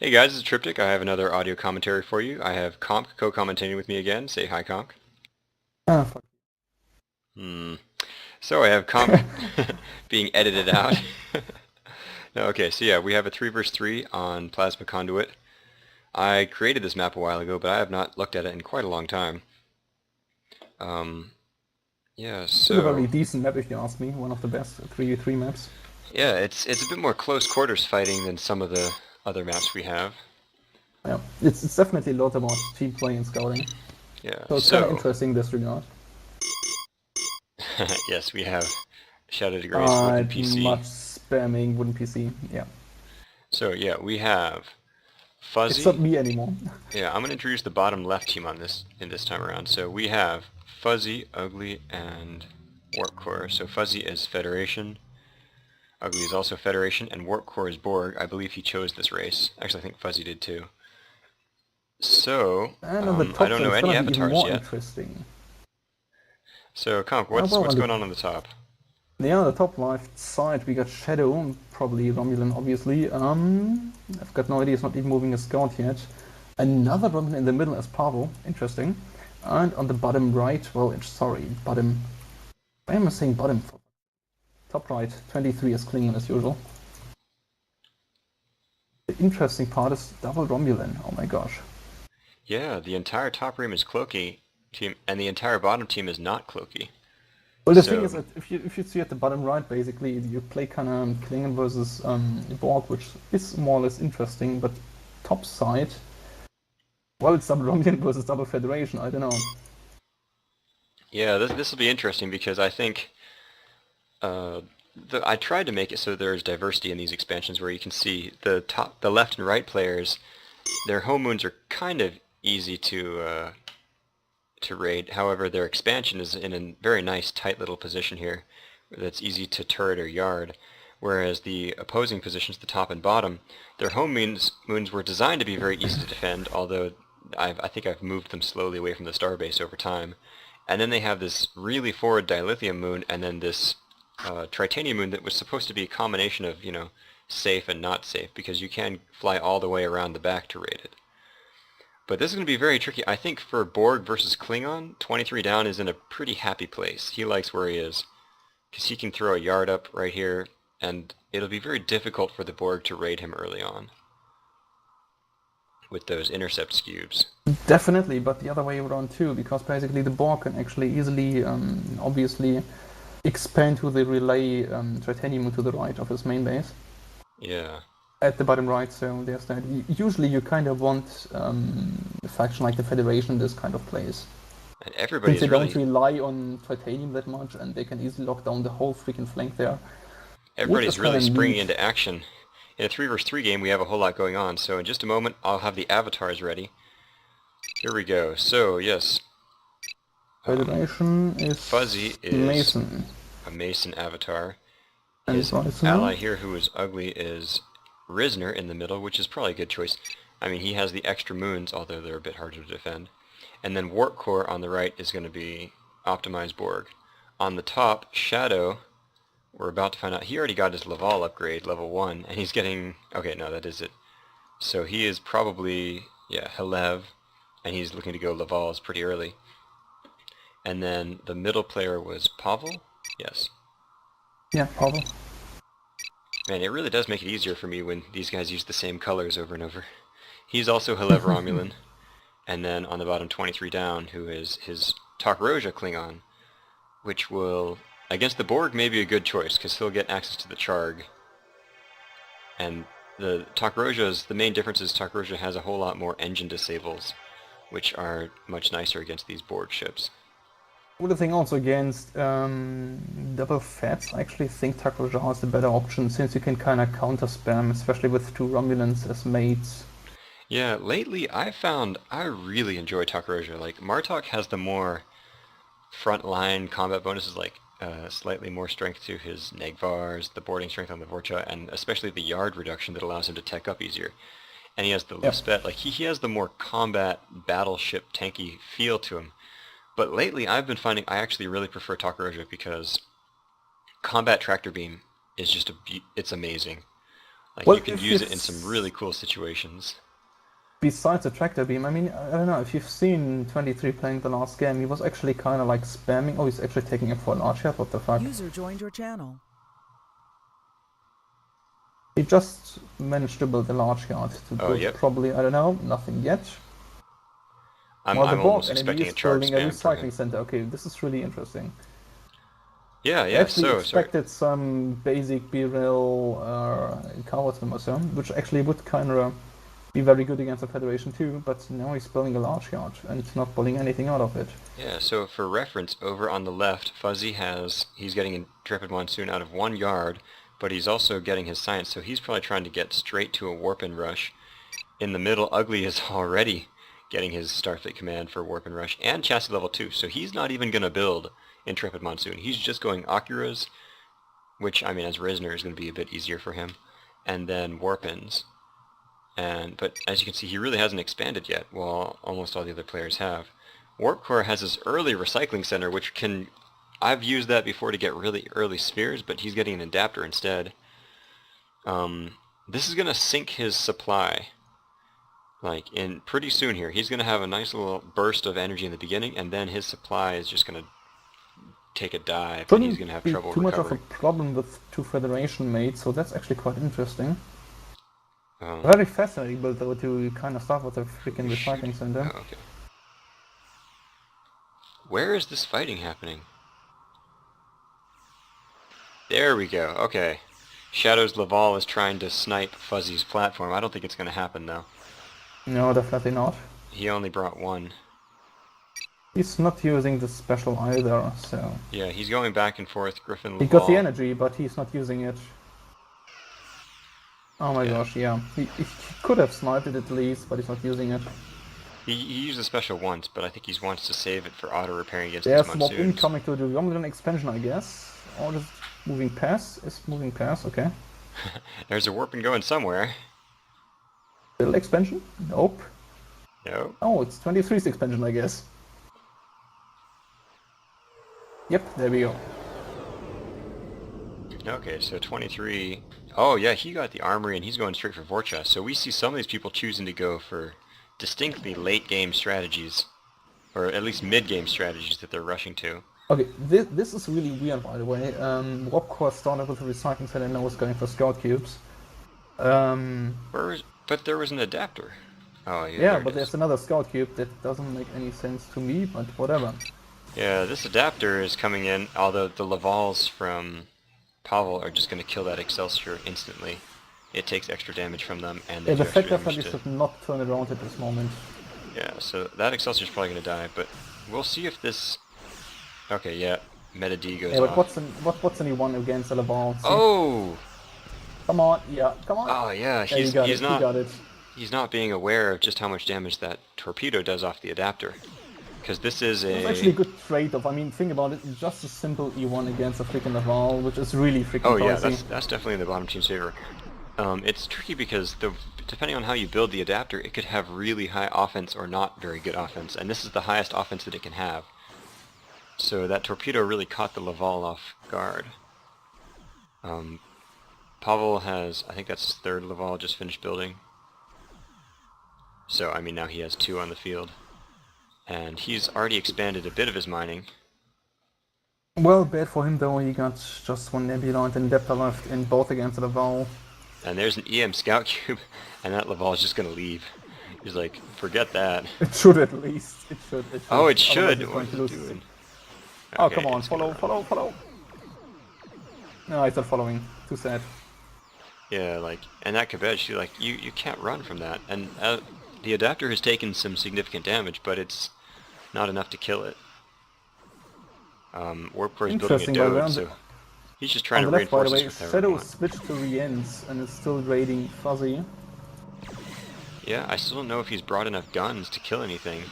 Hey guys, it's Triptych. I have another audio commentary for you. I have Conk co-commentating with me again. Say hi, Conk. Ah, fuck. Hmm. So I have Conk being edited out. No, okay, so yeah, we have a 3 versus 3 on Plasma Conduit. I created this map a while ago, but I have not looked at it in quite a long time. Um, yeah, Still a very so decent map if you ask me. One of the best 3v3 maps. yeah, it's a bit more close quarters fighting than some of the other maps we have. Yeah, it's definitely a lot about team play and scouting. Yeah, So it's kind of so interesting in this regard. yes, we have Shadow to Grace Wooden Much PC. spamming wooden PC. Yeah, So yeah, we have it's not Fuzzy. me anymore. Yeah, I'm gonna introduce the bottom left team on this time around. So we have Fuzzy, Ugly, and WarpCore. So Fuzzy is Federation, Ugly is also Federation, and WarpCore is Borg. I believe he chose this race. Actually, I think Fuzzy did too. So, And on the I top don't side, know it's any gonna be even avatars more yet. interesting. So, Conk, Well, what's on going on the top? the top left side, we got Shadow, probably Romulan, obviously. I've got no idea. He's not even moving a scout yet. Another Romulan in the middle as Pavel. Interesting. And on the bottom right, well, sorry, bottom. Why am I saying bottom? Top right, 23 is Klingon as usual. The interesting part is double Romulan. Oh my gosh. Yeah, the entire top room is Cloaky team, and the entire bottom team is not Cloaky. Well, the thing is So, that if you see at the bottom right, basically you play kind of Klingon versus Borg, which is more or less interesting. But top side, well, it's double Romulan versus double Federation. I don't know. yeah, this will be interesting because I think Uh, I tried to make it so there's diversity in these expansions where you can see the left and right players, their home moons are kind of easy to raid. However, their expansion is in a very nice tight little position here that's easy to turret or yard. Whereas the opposing positions, the top and bottom, their home moons were designed to be very easy to defend, although I think I've moved them slowly away from the starbase over time. And then they have this really forward dilithium moon, and then this Tritanium moon that was supposed to be a combination of, safe and not safe, because you can fly all the way around the back to raid it. But this is going to be very tricky. I think for Borg versus Klingon, 23 down is in a pretty happy place. He likes where he is, because he can throw a yard up right here, and it'll be very difficult for the Borg to raid him early on with those intercept cubes. Definitely, but the other way around too, because basically the Borg can actually easily, obviously, expand to the relay Tritanium to the right of his main base. Yeah. At the bottom right, so there's that. Usually you kind of want a faction like the Federation in this kind of place. And Since they everybody's don't really rely on Titanium that much and they can easily lock down the whole freaking flank there. Which is everybody's kind really of springing neat. into action. In a 3 versus 3 game, we have a whole lot going on, so in just a moment, I'll have the avatars ready. Here we go. So, yes, Federation is Fuzzy is Mason. a Mason avatar. And His Reisner. ally here, who is ugly, is Risner in the middle, which is probably a good choice. I mean, he has the extra moons, although they're a bit harder to defend. And then WarpCore on the right is going to be Optimized Borg. On the top, Shadow, we're about to find out, he already got his Laval upgrade, level 1, and he's getting, okay, no, that is it. So he is probably, yeah, Helev, and he's looking to go Laval's pretty early. And then the middle player was Pavel? Yes. Yeah, Pavel. Man, it really does make it easier for me when these guys use the same colors over and over. He's also Helev Romulan, and then on the bottom 23 down, who is his Takroja Klingon, which will, against the Borg, may be a good choice, because he'll get access to the Charg. And the main difference is Takroja has a whole lot more engine disables, which are much nicer against these Borg ships. Well, the thing also against double Fats, I actually think Takroja is the better option since you can kind of counter spam, especially with two Romulans as mates. Yeah, lately I found I really enjoy Takroja. Like, Martok has the more frontline combat bonuses, like slightly more strength to his Negvars, the boarding strength on the Vorcha, and especially the yard reduction that allows him to tech up easier. And he has the Yeah. Lispet, like he has the more combat battleship tanky feel to him. But lately I've been finding I actually really prefer Takroja because combat tractor beam is just it's amazing. Like, Well, you can if use you've it in some really cool situations. besides the tractor beam, I mean, I don't know if you've seen 23 playing the last game. He was actually kind of like spamming. Oh, he's actually taking it for an archer. What the fuck? User joined your channel. He just managed to build a large yard to Oh, build yep. probably, I don't know, nothing yet. I'm While the Borg almost enemy expecting is a charge building a spam from him. recycling center. Okay, this is really interesting. Yeah, I yeah, actually so, sorry. expected some basic B-rail cowardism or so, which actually would kind of be very good against the Federation too, but now he's building a large yard and not pulling anything out of it. Yeah, so for reference, over on the left, Fuzzy he's getting Intrepid Monsoon out of 1 yard, but he's also getting his science, so he's probably trying to get straight to a warp and rush. In the middle, Ugly is already getting his Starfleet command for warp and rush, and chassis level 2, so he's not even going to build Intrepid Monsoon. He's just going Akuras, which, I mean, as Risner is going to be a bit easier for him, and then Warpins. But as you can see, he really hasn't expanded yet, while almost all the other players have. WarpCore has his early recycling center, which can... I've used that before to get really early spheres, but he's getting an adapter instead. This is going to sink his supply. Like, in pretty soon here, he's going to have a nice little burst of energy in the beginning, and then his supply is just going to take a dive, and he's going to have trouble too much of a recovering. problem with 2 Federation mates, so that's actually quite interesting. Very fascinating build though to kind of start with a freaking recycling center. Oh, okay. Where is this fighting happening? There we go, okay. Shadow's Laval is trying to snipe Fuzzy's platform. I don't think it's going to happen, though. No, definitely not. He only brought 1. He's not using the special either, so... Yeah, he's going back and forth, Griffin Laval. He got the energy, but he's not using it. Oh my Yeah. gosh, yeah. He could have sniped it at least, but he's not using it. He used the special once, but I think he wants to save it for auto-repairing against There's these mob monsoons. incoming to the Romulan expansion, I guess. Or just moving past? Is moving past, okay. There's a warp and going somewhere. Little expansion? Nope. No. Oh, it's 23's expansion, I guess. Yep, there we go. Okay, so 23... Oh yeah, he got the armory and he's going straight for Vorcha. So we see some of these people choosing to go for distinctly late-game strategies. Or at least mid-game strategies that they're rushing to. Okay, this is really weird, by the way. WarpCore started with a recycling center and now is going for scout cubes. But there was an adapter. Oh yeah, Yeah, there but it there's is. another scout cube that doesn't make any sense to me, but whatever. Yeah, this adapter is coming in, although the Lavals from Pavel are just going to kill that Excelsior instantly. It takes extra damage from them, and they Yeah, do the extra fact that damage you to... should not turn around at this moment. Yeah, so that Excelsior's probably going to die, but we'll see if this... Okay, yeah, Meta D goes Yeah, but off. what's anyone against the Laval? Oh! Come on, yeah, come on! Oh yeah, Yeah, you got it, you got it. he's not being aware of just how much damage that torpedo does off the adapter. Because this is It's a... actually a good trade-off. I mean, think about it, just a simple E1 against a freaking Laval, which is really freaking Oh yeah, pricey. that's definitely in the bottom team's favor. It's tricky because depending on how you build the adapter, it could have really high offense or not very good offense, and this is the highest offense that it can have. So that torpedo really caught the Laval off guard. Pavel has, I think that's his 3rd Laval, just finished building. So, I mean, now he has 2 on the field. And he's already expanded a bit of his mining. Well, bad for him though, he got just 1 Nebula and Adapter left in both against the Laval. And there's an EM Scout Cube, and that Laval is just going to leave. He's like, forget that. It should at least. It should. Oh, it Otherwise should. he's What going is to it lose. doing? Oh, Okay, come on, it's gonna follow. No, he's not following. Too sad. Yeah, like, and that Cabbage, you can't run from that. And the adapter has taken some significant damage, but it's not enough to kill it. WarpCore is building a Interesting, by the way, dode, on so the- he's just trying On to the left, by the reinforce way, this with Shadow everyone. switched to Riens and is still raiding Fuzzy. Yeah, I still don't know if he's brought enough guns to kill anything.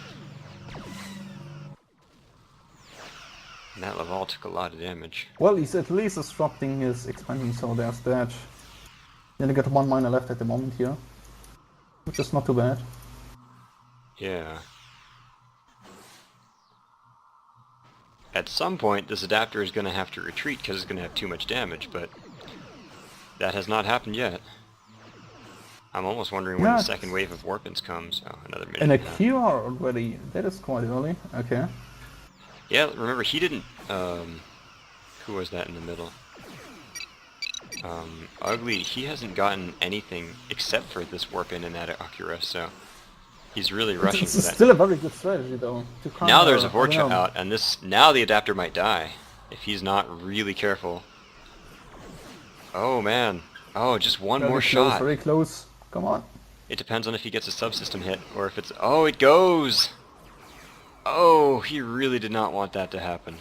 And that Laval took a lot of damage. Well, he's at least disrupting his expansion, so there's that. Then I got 1 miner left at the moment here, which is not too bad. Yeah. At some point, this adapter is going to have to retreat because it's going to have too much damage, but that has not happened yet. I'm almost wondering when the second wave of Warpins comes. Oh, another minute And a and a half. QR already. That is quite early. Okay. Yeah, remember he didn't. Who was that in the middle? Ugly. He hasn't gotten anything except for this Warpin and that Akira, so he's really rushing It's for that. still a very good strategy though. To Now there's a I don't Vorcha know. out, and now the adapter might die if he's not really careful. Oh man. Oh, just one Very more close, shot. very close. Come on. It depends on if he gets a subsystem hit, or if it's... Oh, it goes! Oh, he really did not want that to happen.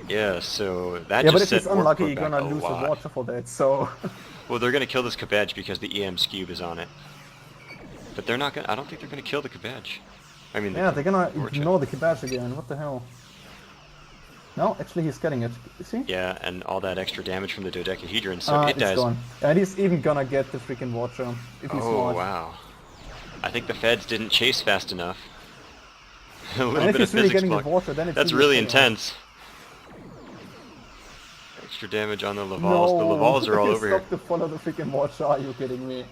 Yeah, so that Yeah, but just if set he's unlucky, WarpCore you're back gonna a lose the lot. water for that, so... Well, they're gonna kill this Kabedge because the EM cube is on it. But they're not gonna... I don't think they're gonna kill the Kabedge. I mean, yeah, they're gonna Vorcha. ignore the Kibash again, what the hell? No, actually he's getting it. Is he? Yeah, and all that extra damage from the dodecahedron, so it It's dies. gone. And he's even gonna get the freaking Watcher, if he's Oh, smart. wow. I think the feds didn't chase fast enough. A little And if bit of he's really physics getting block. the Watcher, then it's That's really intense. Extra damage on the Lavals. No, The Lavals are all over here. Stop to follow the freaking Watcher, are you kidding me?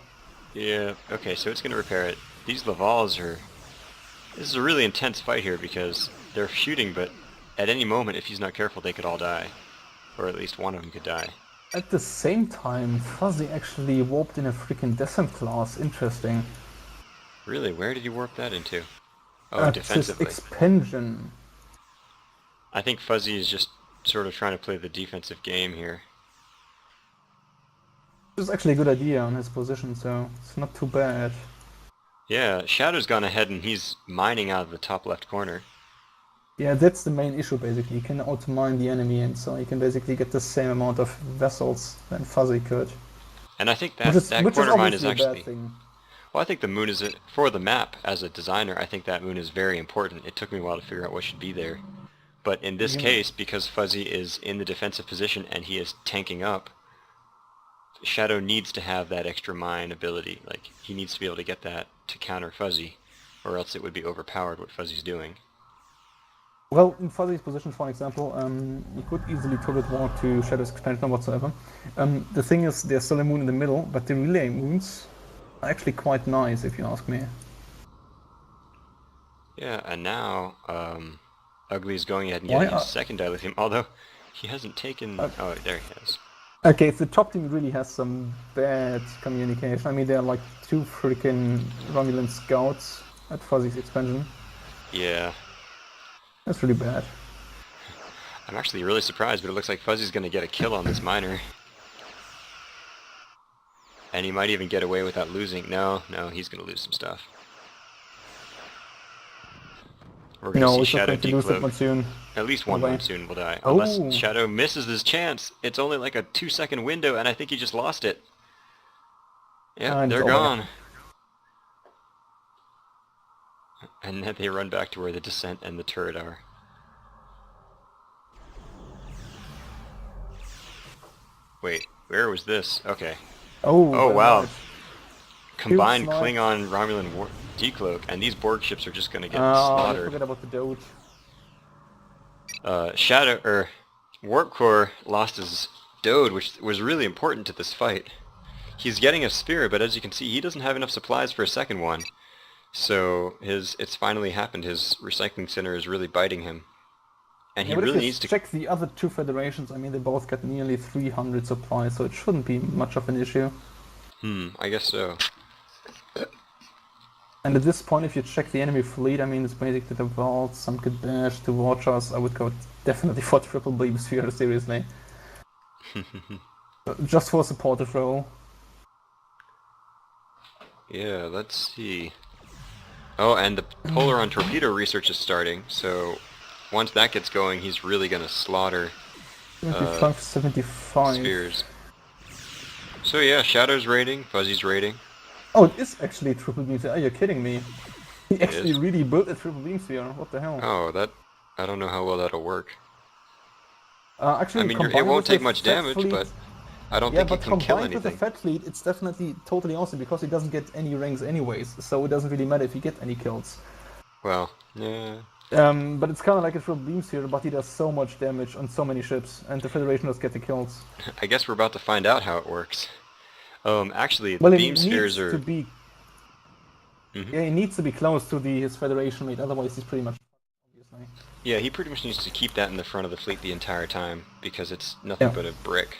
Yeah, okay, so it's gonna repair it. These Lavals are... This is a really intense fight here because they're shooting, but at any moment, if he's not careful, they could all die. Or at least one of them could die. At the same time, Fuzzy actually warped in a freaking Descent class, interesting. Really, where did he warp that into? Oh, That's his defensively. expansion. I think Fuzzy is just sort of trying to play the defensive game here. This is actually a good idea on his position, so it's not too bad. Yeah, Shadow's gone ahead and he's mining out of the top left corner. Yeah, that's the main issue basically. You can auto-mine the enemy, and so you can basically get the same amount of vessels than Fuzzy could. And I think that, Which is corner mine is obviously a bad actually... thing. Well, I think the moon is... For the map, as a designer, I think that moon is very important. It took me a while to figure out what should be there. But in this case, because Fuzzy is in the defensive position and he is tanking up, Shadow needs to have that extra mine ability. Like, he needs to be able to get that to counter Fuzzy, or else it would be overpowered what Fuzzy's doing. Well, in Fuzzy's position, for example, you could easily turret walk to Shadow's expansion or whatsoever. The thing is, there's still a moon in the middle, but the relay moons are actually quite nice, if you ask me. Yeah, and now, Ugly's going ahead and getting his second dilithium, although he hasn't taken... oh, there he is. Okay, so the top team really has some bad communication. I mean, there are like 2 freaking Romulan scouts at Fuzzy's expansion. Yeah. That's really bad. I'm actually really surprised, but it looks like Fuzzy's going to get a kill on this miner. And he might even get away without losing. No, he's going to lose some stuff. We're going to see Shadow decloak. At least one monsoon will die. Unless Shadow misses his chance. It's only like a 2-second window, and I think he just lost it. Yep, they're gone. And then they run back to where the descent and the turret are. Wait, where was this? Okay. Oh wow. Right. Combined Klingon Romulan decloak, and these Borg ships are just gonna get slaughtered. Forget about the Doge. WarpCore lost his Dode, which was really important to this fight. He's getting a spear, but as you can see, he doesn't have enough supplies for a second one. So it's finally happened. His recycling center is really biting him, and he really needs to check the other 2 federations. I mean, they both got nearly 300 supplies, so it shouldn't be much of an issue. I guess so. And at this point, if you check the enemy fleet, I mean, it's basically the vaults, some Kibash, 2 Watchers. I would go definitely for triple beam sphere, seriously. Just for a supportive role. Yeah, let's see. Oh, and the Polaron torpedo research is starting, so once that gets going, he's really gonna slaughter 75. spheres. So yeah, Shadow's raiding, Fuzzy's raiding. Oh, it is actually triple beam sphere. Are you kidding me? He actually really built a triple beam sphere. What the hell? Oh, I don't know how well that'll work. Actually, I mean, it won't take much damage, but I don't think it can kill anything. With the Fed fleet, it's definitely totally awesome because he doesn't get any ranks anyways, so it doesn't really matter if he gets any kills. Well, yeah. But it's kind of like a triple beam sphere, but he does so much damage on so many ships, and the Federation does get the kills. I guess we're about to find out how it works. Actually, the Well, it beam spheres needs to are. be. Mhm. Yeah, he needs to be close to his Federation mate, otherwise he's pretty much obviously. Yeah, he pretty much needs to keep that in the front of the fleet the entire time because it's nothing Yeah. but a brick.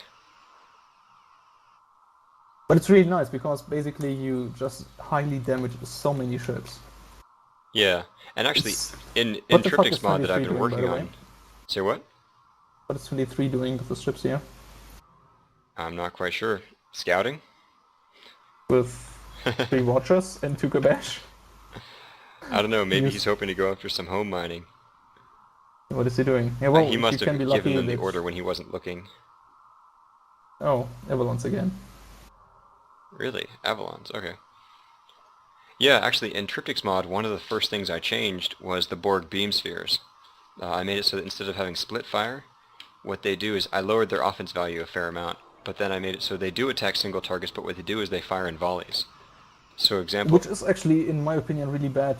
But it's really nice because basically you just highly damage so many ships. Yeah, and actually, It's in what the fuck Triptych's is mod that I've 23 been doing, by working the way? on. Say what? What is 23 doing with the ships here? I'm not quite sure. Scouting? With 3 watchers and 2 Gabesh? I don't know, maybe he's Use hoping to go after some home mining. what is he doing? Yeah, He well, you must can be have given lucky them the that. order when he wasn't looking. Oh, Avalons again. Really? Avalons, okay. Yeah, actually, in Triptych's mod, one of the first things I changed was the Borg beam spheres. I made it so that instead of having split fire, what they do is I lowered their offense value a fair amount, but then I made it so they do attack single targets, but what they do is they fire in volleys. So example, Which is actually, in my opinion, really bad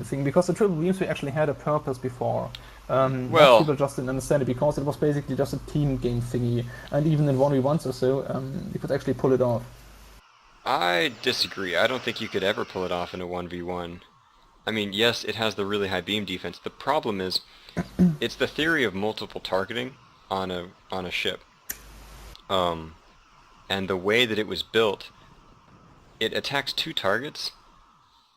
thing because the triple beam sphere actually had a purpose before. Most well, people just didn't understand it because it was basically just a team game thingy, and even in 1v1s or so, you could actually pull it off. I disagree. I don't think you could ever pull it off in a 1v1. I mean, yes, it has the really high beam defense. The problem is, it's the theory of multiple targeting on a ship. And the way that it was built, it attacks 2 targets,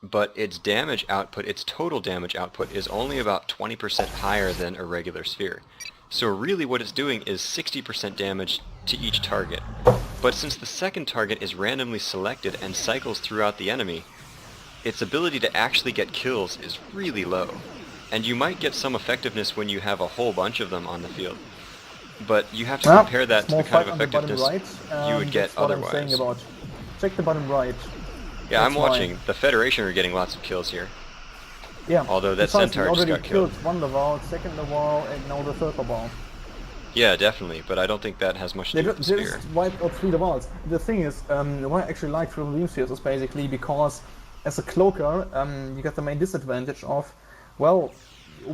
but its damage output, its total damage output, is only about 20% higher than a regular sphere. So really what it's doing is 60% damage to each target. But since the second target is randomly selected and cycles throughout the enemy, its ability to actually get kills is really low. And you might get some effectiveness when you have a whole bunch of them on the field. But you have to compare that to Small the kind fight of on the bottom effectiveness right. you would get That's what I'm otherwise. saying about. Check the bottom right. Yeah, I'm That's why. watching. The Federation are getting lots of kills here. Yeah. Although that Besides, we Centaur just already got killed. killed 1 Laval, 2nd Laval, and now the 3rd Laval. Yeah, definitely, but I don't think that has much to They do with the just spear. wiped out 3 Lavals. The thing is, why I actually like triple beam spheres is basically because as a cloaker, you get the main disadvantage of, well,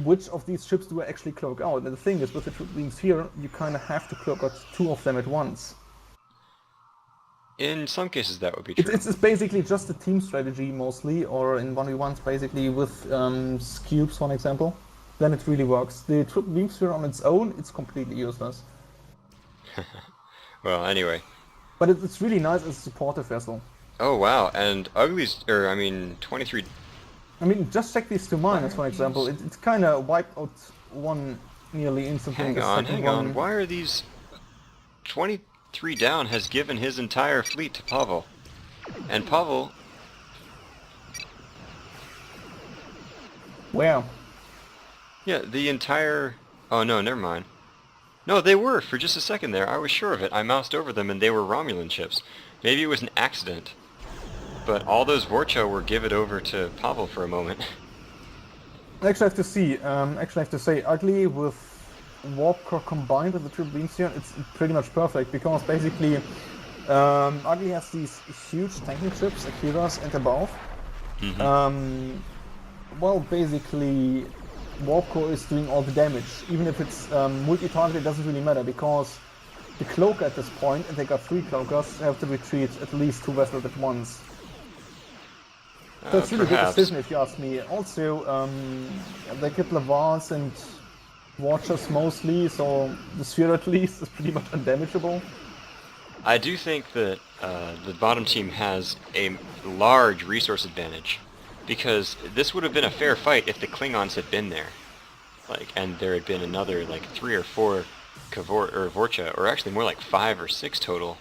which of these ships do I actually cloak out? And the thing is, with the triple beam sphere, you kind of have to cloak out 2 of them at once. In some cases that would be It's, true. it's, it's basically just a team strategy mostly, or in 1v1s basically with cubes, for example. Then it really works. The triple beam sphere on its own, it's completely useless. Well, anyway. But it's really nice as a supportive vessel. Oh wow, and Ugly's, 23. I mean, just check these 2 miners, for example. It's kind of wiped out 1 nearly instantly. Hang The on, second hang on. one. Why are these 23 down has given his entire fleet to Pavel. And Pavel, Where? yeah, the entire... Oh no, never mind. No, they were, for just a second there. I was sure of it. I moused over them and they were Romulan ships. Maybe it was an accident. But all those Vorcha were given over to Pavel for a moment. Actually, I have to see. Actually, I have to say, Ugly with WarpCore combined with the triple beam sphere, it's pretty much perfect because basically Ugly has these huge tanking ships, Akiras and above. Well, basically, WarpCore is doing all the damage. Even if it's multi-target, it doesn't really matter because the cloaker at this point, and they got 3 cloakers, have to retreat at least 2 vessels at once. So it's really a good Perhaps. decision if you ask me. Also, they get Lavals and Watchers mostly, so the sphere at least is pretty much undamageable. I do think that the bottom team has a large resource advantage, because this would have been a fair fight if the Klingons had been there, and there had been another 3 or 4 Vorcha, or actually more like 5 or 6 total,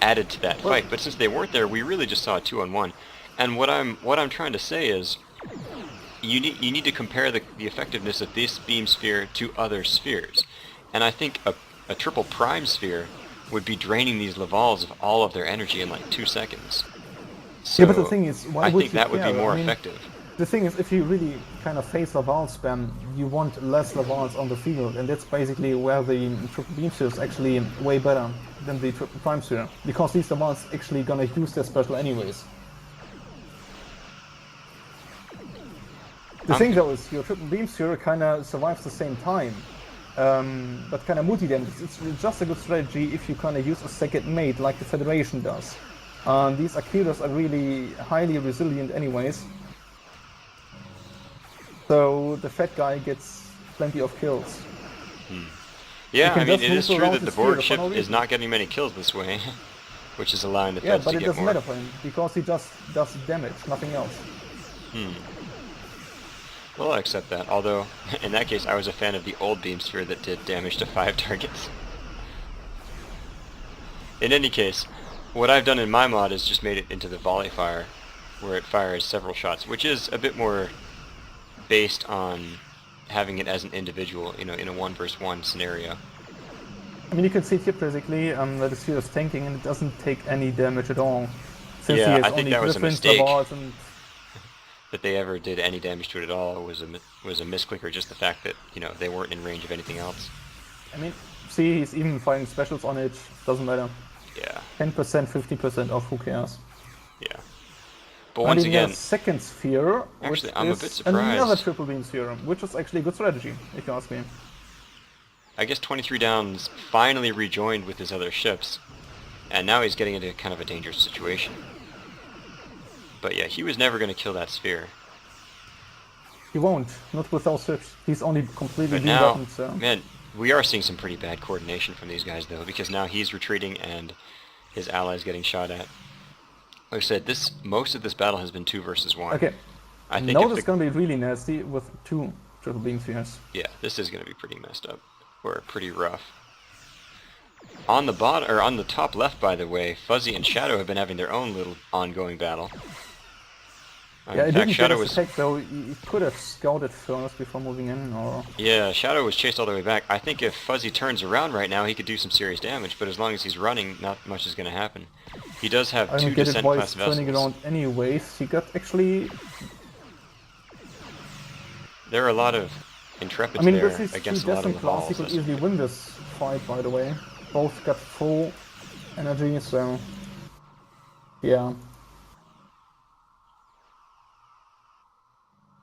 added to that fight. But since they weren't there, we really just saw a 2-on-1. And what I'm trying to say is, you need to compare the effectiveness of this beam sphere to other spheres, and I think a triple prime sphere would be draining these Lavals of all of their energy in 2 seconds. So Yeah, but the thing is, why I would think you that would be care? more I mean, effective. The thing is, if you really kind of face Laval spam, you want less Lavals on the field, and that's basically where the triple beam sphere is actually way better than the triple prime sphere, because these Lavals actually gonna use their special anyways. The thing though is, your triple beam sphere kind of survives the same time. but kind of multi-damage. It's just a good strategy if you kind of use a second mate like the Federation does. These Akiras are really highly resilient anyways. So the fat guy gets plenty of kills. Yeah, I mean, just it move is true around that the the sphere board for no ship is reason. not getting many kills this way, which is allowing the Yeah, Feds but to it get doesn't more. matter for him, because he just does damage, nothing else. Well, I'll accept that, although, in that case, I was a fan of the old beam sphere that did damage to 5 targets. In any case, what I've done in my mod is just made it into the volley fire, where it fires several shots, which is a bit more based on having it as an individual, you know, in a 1 versus 1 scenario. I mean, you can see here basically that the sphere is tanking and it doesn't take any damage at all. Since he Yeah, has I think only that was a griffins, mistake. Lavars, and... That they ever did any damage to it at all was a misclick, or just the fact that, you know, they weren't in range of anything else. I mean, see, he's even firing specials on it, doesn't matter. Yeah, 10%, 50% off, who cares? yeah. But And once even again, the second sphere, which actually, I'm a bit is another surprised. triple beam sphere, which is actually a good strategy, if you ask me. I guess 23 Downs finally rejoined with his other ships, and now he's getting into kind of a dangerous situation. But yeah, he was never going to kill that sphere. He won't, not with those ships. He's only completely But beam now, weapons, so... man, we are seeing some pretty bad coordination from these guys, though, because now he's retreating and his allies getting shot at. Like I said, most of this battle has been 2 versus 1. Okay, I think now if it's gonna be really nasty with 2 triple beam spheres. yeah, this is going to be pretty messed up, or pretty rough. On the bottom, or on the top left, by the way, Fuzzy and Shadow have been having their own little ongoing battle. Yeah, In it fact, didn't Shadow get was his attack though. He could have scouted first before moving in, or... yeah, Shadow was chased all the way back. I think if Fuzzy turns around right now, he could do some serious damage, but as long as he's running, not much is going to happen. He does have I 2 don't get it descent why class he's turning vessels. around anyways. He got actually... There are a lot of Intrepids I mean, there with his 2 against a lot of descent class, he Lavals. could That's easily win this fight, by the way. Both got full energy, so... yeah.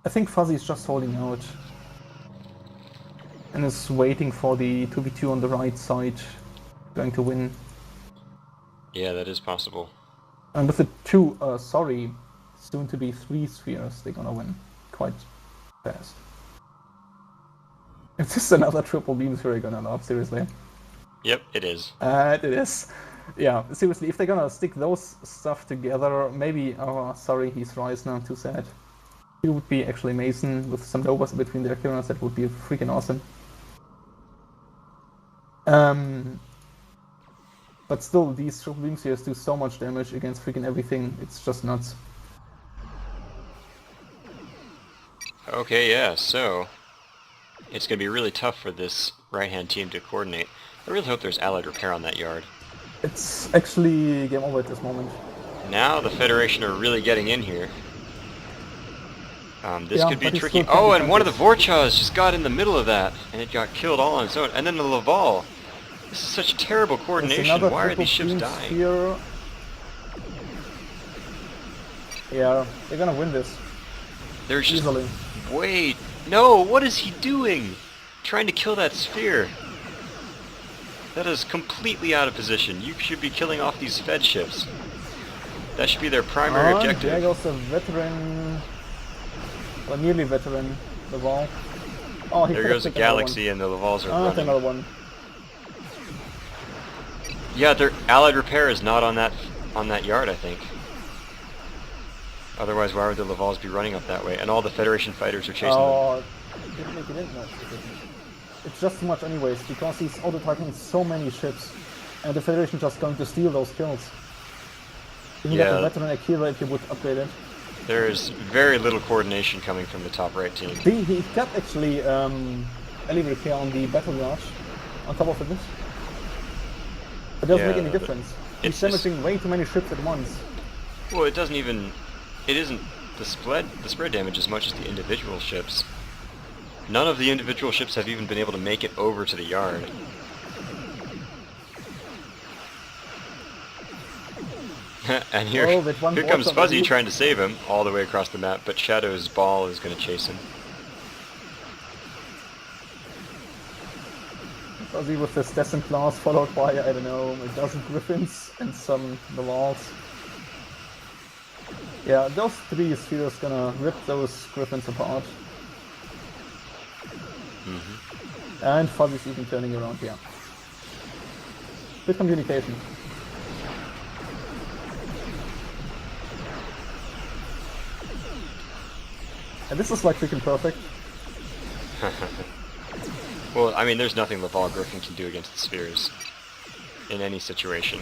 I think Fuzzy's just holding out. And is waiting for the 2v2 on the right side. Going to win. yeah, that is possible. And with the soon to be 3 spheres, they're gonna win quite fast. Is this another triple beam sphere you're gonna love, seriously? Yep, it is. It is. Yeah, seriously, if they're gonna stick those stuff together, maybe, oh, sorry, he's Rise now, too sad. He would be actually Mason with some Novas between their Akiras, that would be freaking awesome. But still, these triple beam spheres do so much damage against freaking everything, it's just nuts. Okay, yeah, so it's going to be really tough for this right-hand team to coordinate. I really hope there's allied repair on that yard. It's actually game over at this moment. Now the Federation are really getting in here. This Yeah, could be but he tricky. still can't Oh, and defend one of it. the Vorchas just got in the middle of that, and it got killed all on its own. And then the Laval. This is such terrible There's coordination. another Why are triple these ships beam dying? sphere. Yeah, they're gonna win this There's just... easily. Wait, no, what is he doing? Trying to kill that sphere. That is completely out of position. You should be killing off these Fed ships. That should be their primary There objective. goes the veteran, or nearly veteran, the wall. Oh, he There could have goes the picked another Galaxy and the Lavals are one. running. Another one. Yeah, their allied repair is not on that yard, I think. Otherwise, why would the Lavals be running up that way? And all the Federation fighters are chasing them. Oh, he didn't know. It's just too much anyways, because he's auto-targeting so many ships, and the Federation just going to steal those kills. You can get the Yeah. veteran Akira if you would upgrade it. There is very little coordination coming from the top right team. He got actually ally repair on the battle yard on top of this. It doesn't make Yeah, any difference. He's it's just- damaging way too many ships at once. Well, it doesn't even... It isn't the spread damage as much as the individual ships. None of the individual ships have even been able to make it over to the yard. And here, Oh, that one here ball comes shot Fuzzy really- trying to save him all the way across the map, but Shadow's ball is going to chase him. Fuzzy with his Destined Class, followed by, I don't know, a dozen Griffins and some Navals. Yeah, those three spheres gonna rip those Griffins apart. And Fuzzy's even turning around here. Good communication. And this is like freaking perfect. Well, I mean, there's nothing Laval Griffin can do against the spheres in any situation.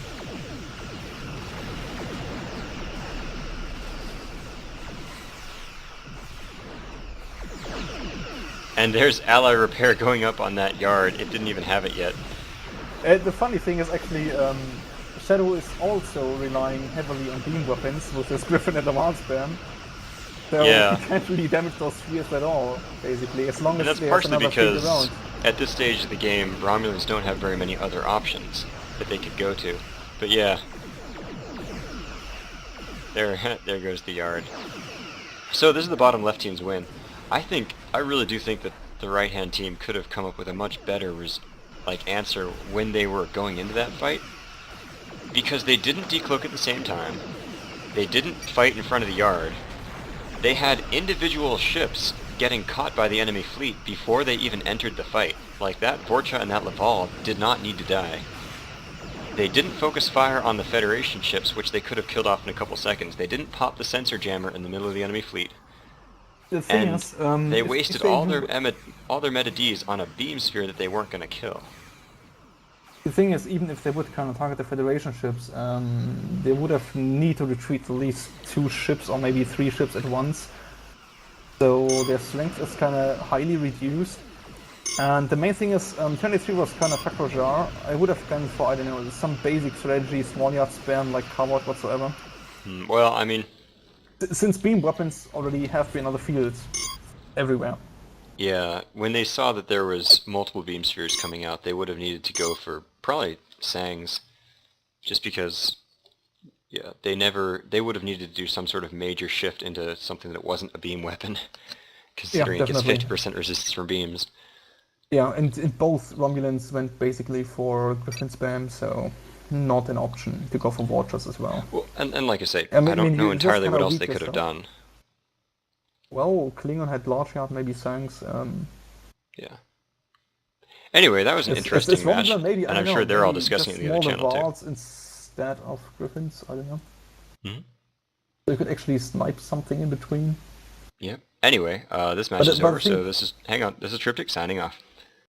And there's ally repair going up on that yard. It didn't even have it yet. The funny thing is actually, Shadow is also relying heavily on beam weapons with his Griffin and Advance Spam. So Yeah. he can't really damage those spheres at all, basically, as long And as that's there's partially another fleet because around. at this stage of the game, Romulans don't have very many other options that they could go to. But yeah. There goes the yard. So this is the bottom left team's win. I really do think that the right-hand team could have come up with a much better answer when they were going into that fight. Because they didn't decloak at the same time. They didn't fight in front of the yard. They had individual ships getting caught by the enemy fleet before they even entered the fight. Like that Vorcha and that Laval did not need to die. They didn't focus fire on the Federation ships, which they could have killed off in a couple seconds. They didn't pop the sensor jammer in the middle of the enemy fleet. The thing And is, they if wasted they all knew- their meta Ds on a beam sphere that they weren't going to kill. The thing is, even if they would kind of target the Federation ships, they would have need to retreat at least 2 ships or maybe 3 ships at once. So their strength is kind of highly reduced. And the main thing is, 23 was kind of factor jar. I would have gone for, I don't know, some basic strategy, small yard spam, like coward whatsoever. Well, I mean, Since beam weapons already have been on the field everywhere. yeah, when they saw that there was multiple beam spheres coming out, they would have needed to go for probably Sangs, just because, yeah, they would have needed to do some sort of major shift into something that wasn't a beam weapon, considering it gets definitely. 50% resistance from beams. Yeah, and both Romulans went basically for Griffin spam, so not an option to go for Vultures as well. Well, and like I say, I mean, I don't know you just entirely had what a else they weakness could have though. done. Well, Klingon had large yard, maybe Sangs. Yeah. Anyway, that was an interesting match, Romulan, maybe, I and don't I'm know, sure they're all maybe discussing it just in the other smaller channel too. Vals instead of Griffins, I don't know. Mhm. They could actually snipe something in between. Yep. Anyway, this match But- is but over, I think- so this is Triptych signing off.